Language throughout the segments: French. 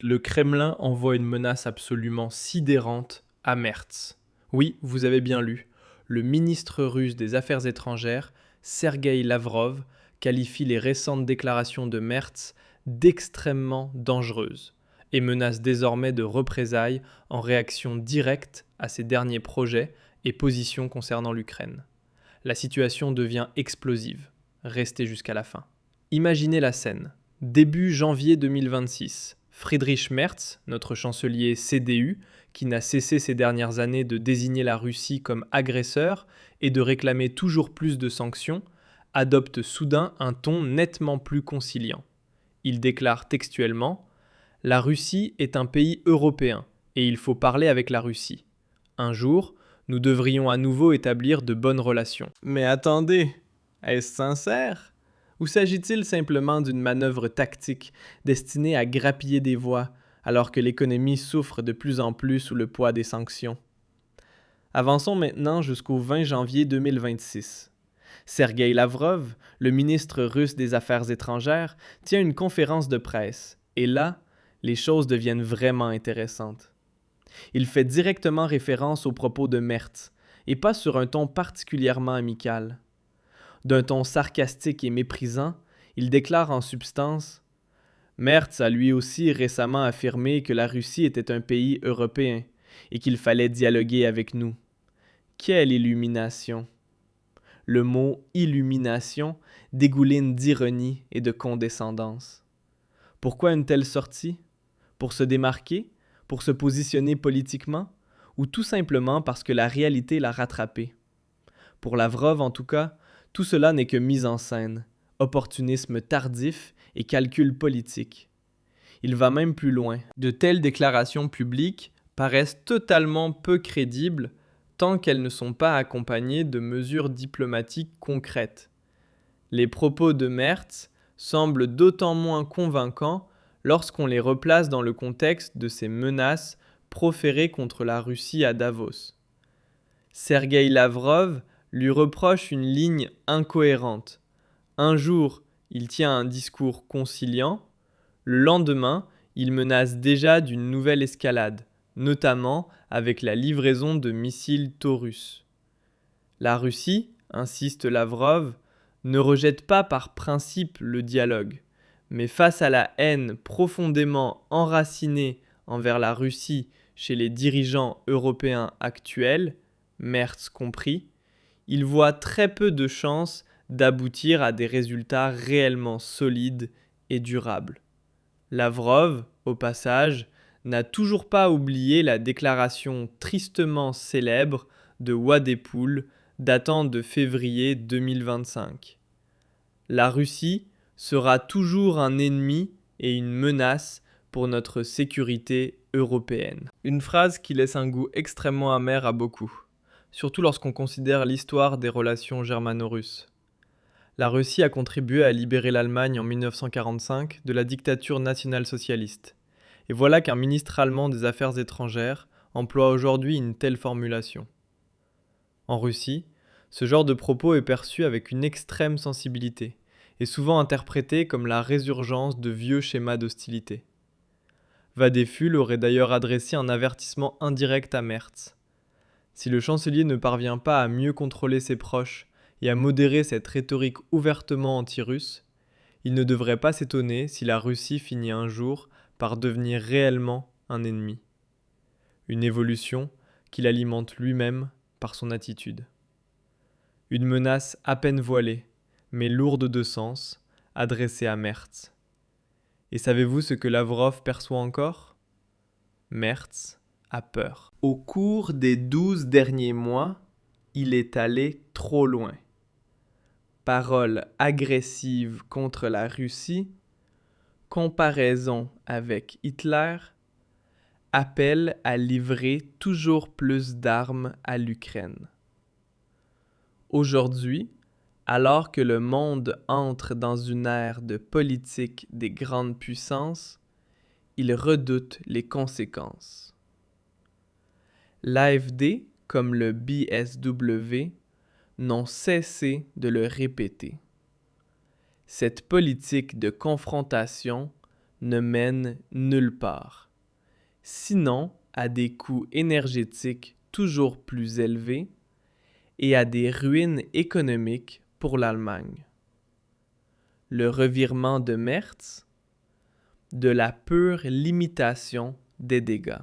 Le Kremlin envoie une menace absolument sidérante à Merz. Oui, vous avez bien lu. Le ministre russe des Affaires étrangères, Sergueï Lavrov, qualifie les récentes déclarations de Merz d'extrêmement dangereuses et menace désormais de représailles en réaction directe à ses derniers projets et positions concernant l'Ukraine. La situation devient explosive. Restez jusqu'à la fin. Imaginez la scène. Début janvier 2026, Friedrich Merz, notre chancelier CDU, qui n'a cessé ces dernières années de désigner la Russie comme agresseur et de réclamer toujours plus de sanctions, adopte soudain un ton nettement plus conciliant. Il déclare textuellement « La Russie est un pays européen et il faut parler avec la Russie. Un jour, nous devrions à nouveau établir de bonnes relations. » Mais attendez, est-ce sincère ? Ou s'agit-il simplement d'une manœuvre tactique destinée à grappiller des voix alors que l'économie souffre de plus en plus sous le poids des sanctions? Avançons maintenant jusqu'au 20 janvier 2026. Sergueï Lavrov, le ministre russe des Affaires étrangères, tient une conférence de presse. Et là, les choses deviennent vraiment intéressantes. Il fait directement référence aux propos de Merz, et pas sur un ton particulièrement amical. D'un ton sarcastique et méprisant, il déclare en substance « Merz a lui aussi récemment affirmé que la Russie était un pays européen et qu'il fallait dialoguer avec nous. Quelle illumination !» Le mot « illumination » dégouline d'ironie et de condescendance. Pourquoi une telle sortie? Pour se démarquer? Pour se positionner politiquement? Ou tout simplement parce que la réalité l'a rattrapé? Pour Lavrov en tout cas, tout cela n'est que mise en scène, opportunisme tardif et calcul politique. Il va même plus loin. De telles déclarations publiques paraissent totalement peu crédibles tant qu'elles ne sont pas accompagnées de mesures diplomatiques concrètes. Les propos de Merz semblent d'autant moins convaincants lorsqu'on les replace dans le contexte de ces menaces proférées contre la Russie à Davos. Sergueï Lavrov lui reproche une ligne incohérente. Un jour, il tient un discours conciliant, le lendemain, il menace déjà d'une nouvelle escalade, notamment avec la livraison de missiles Taurus. La Russie, insiste Lavrov, ne rejette pas par principe le dialogue, mais face à la haine profondément enracinée envers la Russie chez les dirigeants européens actuels, Merz compris, il voit très peu de chances d'aboutir à des résultats réellement solides et durables. Lavrov, au passage, n'a toujours pas oublié la déclaration tristement célèbre de Wadepoul datant de février 2025. La Russie sera toujours un ennemi et une menace pour notre sécurité européenne. Une phrase qui laisse un goût extrêmement amer à beaucoup, surtout lorsqu'on considère l'histoire des relations germano-russes. La Russie a contribué à libérer l'Allemagne en 1945 de la dictature nationale-socialiste. Et voilà qu'un ministre allemand des Affaires étrangères emploie aujourd'hui une telle formulation. En Russie, ce genre de propos est perçu avec une extrême sensibilité et souvent interprété comme la résurgence de vieux schémas d'hostilité. Vadeful aurait d'ailleurs adressé un avertissement indirect à Merz. Si le chancelier ne parvient pas à mieux contrôler ses proches et à modérer cette rhétorique ouvertement anti-russe, il ne devrait pas s'étonner si la Russie finit un jour par devenir réellement un ennemi. Une évolution qu'il alimente lui-même par son attitude. Une menace à peine voilée, mais lourde de sens, adressée à Merz. Et savez-vous ce que Lavrov perçoit encore ? Merz a peur. Au cours des 12 derniers mois, il est allé trop loin. Paroles agressives contre la Russie, comparaison avec Hitler, appel à livrer toujours plus d'armes à l'Ukraine. Aujourd'hui, alors que le monde entre dans une ère de politique des grandes puissances, il redoute les conséquences. L'AfD, comme le BSW, n'ont cessé de le répéter. Cette politique de confrontation ne mène nulle part, sinon à des coûts énergétiques toujours plus élevés et à des ruines économiques pour l'Allemagne. Le revirement de Merz, de la pure limitation des dégâts.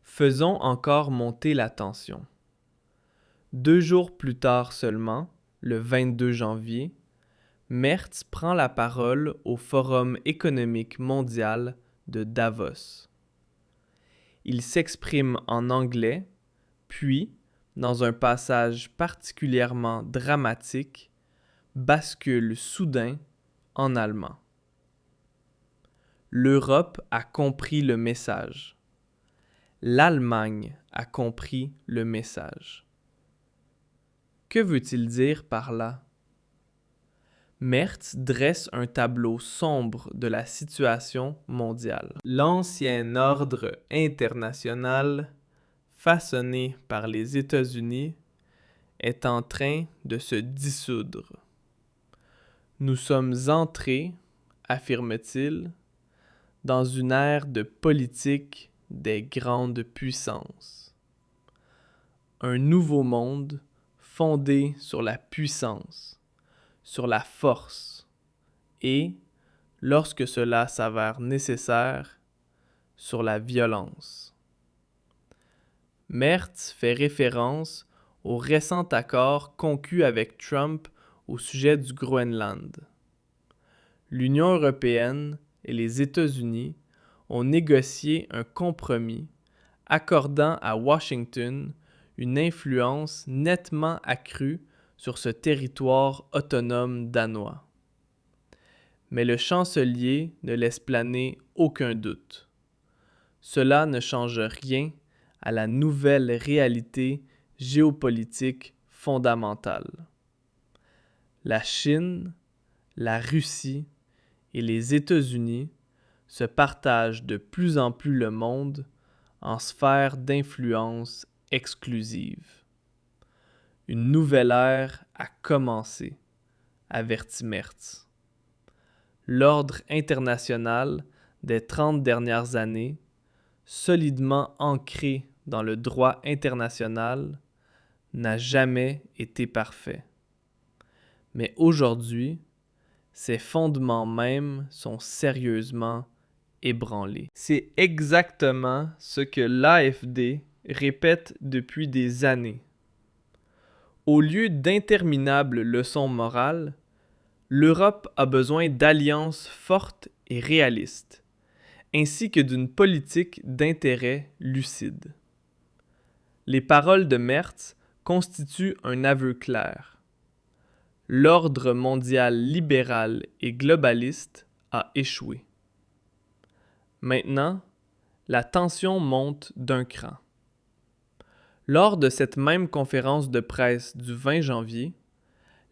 Faisons encore monter la tension. 2 jours plus tard seulement, le 22 janvier, Merz prend la parole au Forum économique mondial de Davos. Il s'exprime en anglais, puis, dans un passage particulièrement dramatique, bascule soudain en allemand. L'Europe a compris le message. L'Allemagne a compris le message. Que veut-il dire par là? Merz dresse un tableau sombre de la situation mondiale. L'ancien ordre international, façonné par les États-Unis, est en train de se dissoudre. Nous sommes entrés, affirme-t-il, dans une ère de politique des grandes puissances. Un nouveau monde fondé sur la puissance, sur la force et, lorsque cela s'avère nécessaire, sur la violence. Merz fait référence au récent accord conclu avec Trump au sujet du Groenland. L'Union européenne et les États-Unis ont négocié un compromis accordant à Washington une influence nettement accrue sur ce territoire autonome danois. Mais le chancelier ne laisse planer aucun doute. Cela ne change rien à la nouvelle réalité géopolitique fondamentale. La Chine, la Russie et les États-Unis se partagent de plus en plus le monde en sphères d'influence exclusives. Une nouvelle ère a commencé, avertit Merz. L'ordre international des 30 dernières années, solidement ancré dans le droit international, n'a jamais été parfait. Mais aujourd'hui, ses fondements mêmes sont sérieusement ébranlés. C'est exactement ce que l'AfD répète depuis des années. Au lieu d'interminables leçons morales, l'Europe a besoin d'alliances fortes et réalistes, ainsi que d'une politique d'intérêt lucide. Les paroles de Merz constituent un aveu clair. L'ordre mondial libéral et globaliste a échoué. Maintenant, la tension monte d'un cran. Lors de cette même conférence de presse du 20 janvier,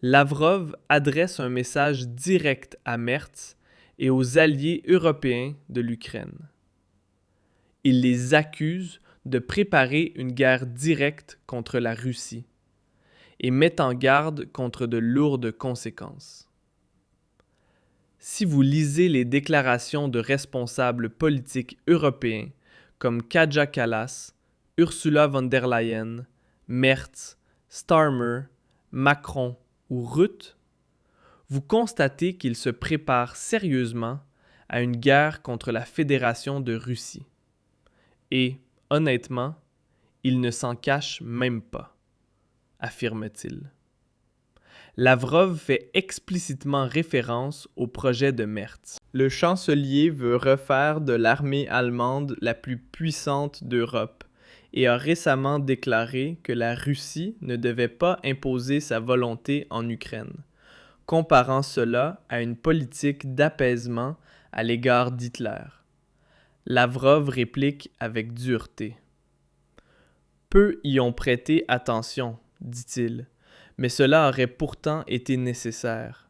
Lavrov adresse un message direct à Merz et aux alliés européens de l'Ukraine. Il les accuse de préparer une guerre directe contre la Russie et met en garde contre de lourdes conséquences. Si vous lisez les déclarations de responsables politiques européens comme Kaja Kallas, Ursula von der Leyen, Merz, Starmer, Macron ou Rutte, vous constatez qu'ils se préparent sérieusement à une guerre contre la Fédération de Russie. Et, honnêtement, ils ne s'en cachent même pas, affirme-t-il. Lavrov fait explicitement référence au projet de Merz. Le chancelier veut refaire de l'armée allemande la plus puissante d'Europe et a récemment déclaré que la Russie ne devait pas imposer sa volonté en Ukraine, comparant cela à une politique d'apaisement à l'égard d'Hitler. Lavrov réplique avec dureté. Peu y ont prêté attention, dit-il, mais cela aurait pourtant été nécessaire.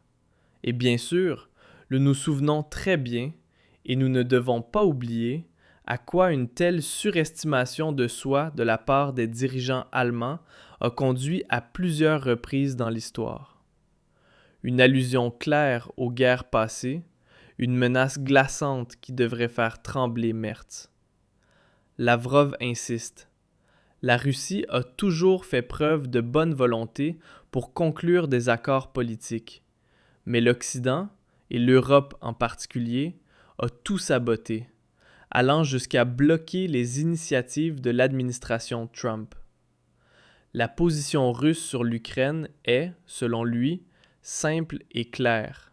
Et bien sûr, nous nous souvenons très bien, et nous ne devons pas oublier, à quoi une telle surestimation de soi de la part des dirigeants allemands a conduit à plusieurs reprises dans l'histoire. Une allusion claire aux guerres passées, une menace glaçante qui devrait faire trembler Merz. Lavrov insiste. La Russie a toujours fait preuve de bonne volonté pour conclure des accords politiques. Mais l'Occident, et l'Europe en particulier, a tout saboté, allant jusqu'à bloquer les initiatives de l'administration Trump. La position russe sur l'Ukraine est, selon lui, simple et claire.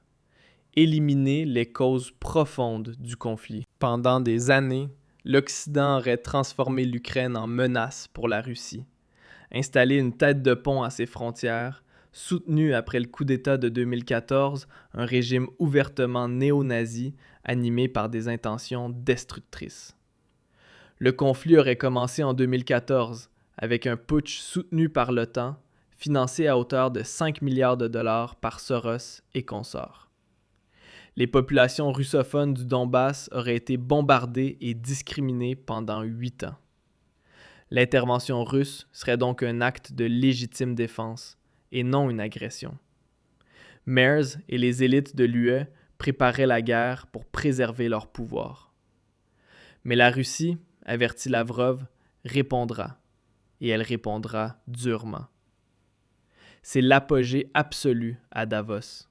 Éliminer les causes profondes du conflit. Pendant des années, l'Occident aurait transformé l'Ukraine en menace pour la Russie, installé une tête de pont à ses frontières, soutenu après le coup d'État de 2014 un régime ouvertement néo-nazi animé par des intentions destructrices. Le conflit aurait commencé en 2014 avec un putsch soutenu par l'OTAN, financé à hauteur de 5 milliards de dollars par Soros et consorts. Les populations russophones du Donbass auraient été bombardées et discriminées pendant 8 ans. L'intervention russe serait donc un acte de légitime défense et non une agression. Merz et les élites de l'UE préparaient la guerre pour préserver leur pouvoir. Mais la Russie, avertit Lavrov, répondra, et elle répondra durement. C'est l'apogée absolue à Davos.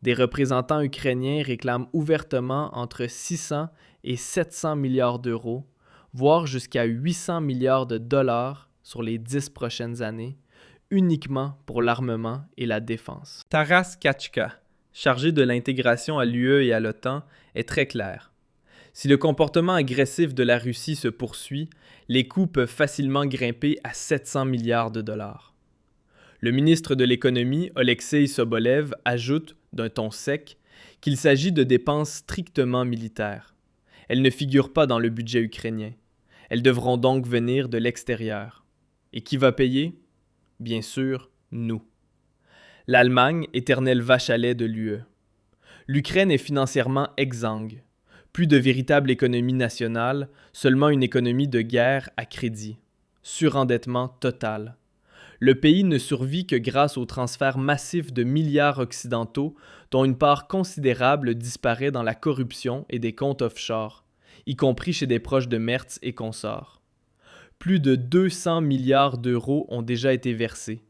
Des représentants ukrainiens réclament ouvertement entre 600 et 700 milliards d'euros, voire jusqu'à 800 milliards de dollars sur les 10 prochaines années, uniquement pour l'armement et la défense. Taras Kachka, chargé de l'intégration à l'UE et à l'OTAN, est très clair. Si le comportement agressif de la Russie se poursuit, les coûts peuvent facilement grimper à 700 milliards de dollars. Le ministre de l'Économie, Oleksiy Sobolev, ajoute, d'un ton sec, qu'il s'agit de dépenses strictement militaires. Elles ne figurent pas dans le budget ukrainien. Elles devront donc venir de l'extérieur. Et qui va payer? Bien sûr, nous. L'Allemagne, éternelle vache à lait de l'UE. L'Ukraine est financièrement exsangue. Plus de véritable économie nationale, seulement une économie de guerre à crédit. Surendettement total. Le pays ne survit que grâce au transfert massif de milliards occidentaux, dont une part considérable disparaît dans la corruption et des comptes offshore, y compris chez des proches de Merz et consorts. Plus de 200 milliards d'euros ont déjà été versés,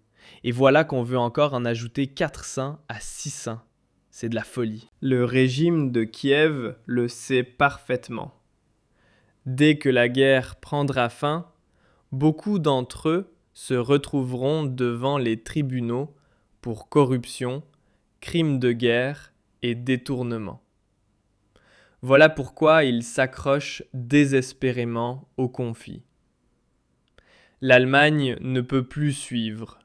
et voilà qu'on veut encore en ajouter 400 à 600. C'est de la folie. Le régime de Kiev le sait parfaitement. Dès que la guerre prendra fin, beaucoup d'entre eux se retrouveront devant les tribunaux pour corruption, crimes de guerre et détournement. Voilà pourquoi ils s'accrochent désespérément au conflit. L'Allemagne ne peut plus suivre.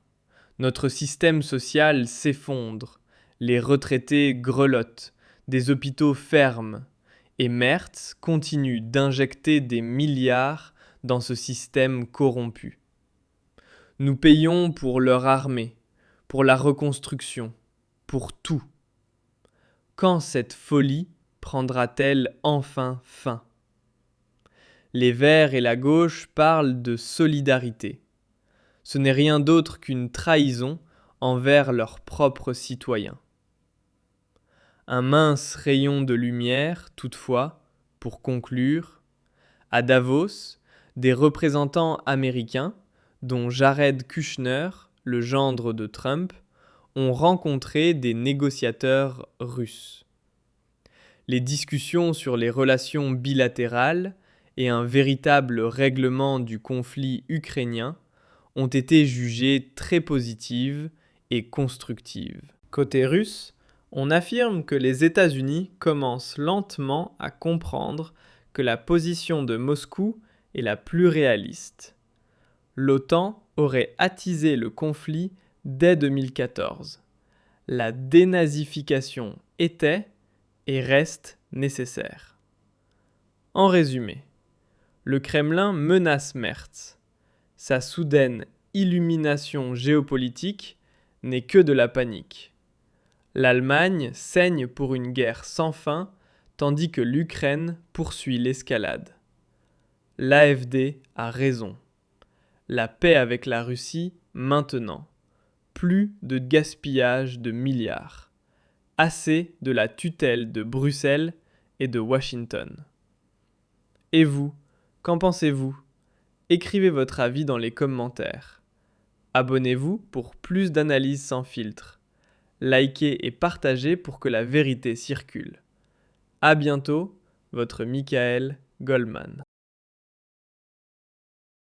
Notre système social s'effondre, les retraités grelottent, des hôpitaux ferment, et Merz continue d'injecter des milliards dans ce système corrompu. Nous payons pour leur armée, pour la reconstruction, pour tout. Quand cette folie prendra-t-elle enfin fin? Les Verts et la gauche parlent de solidarité. Ce n'est rien d'autre qu'une trahison envers leurs propres citoyens. Un mince rayon de lumière, toutefois, pour conclure, à Davos, des représentants américains, dont Jared Kushner, le gendre de Trump, ont rencontré des négociateurs russes. Les discussions sur les relations bilatérales et un véritable règlement du conflit ukrainien ont été jugées très positives et constructives. Côté russe, on affirme que les États-Unis commencent lentement à comprendre que la position de Moscou est la plus réaliste. L'OTAN aurait attisé le conflit dès 2014. La dénazification était et reste nécessaire. En résumé, le Kremlin menace Merz. Sa soudaine illumination géopolitique n'est que de la panique. L'Allemagne saigne pour une guerre sans fin, tandis que l'Ukraine poursuit l'escalade. L'AfD a raison. La paix avec la Russie maintenant. Plus de gaspillage de milliards. Assez de la tutelle de Bruxelles et de Washington. Et vous, qu'en pensez-vous? Écrivez votre avis dans les commentaires. Abonnez-vous pour plus d'analyses sans filtre. Likez et partagez pour que la vérité circule. À bientôt, votre Michael Goldman.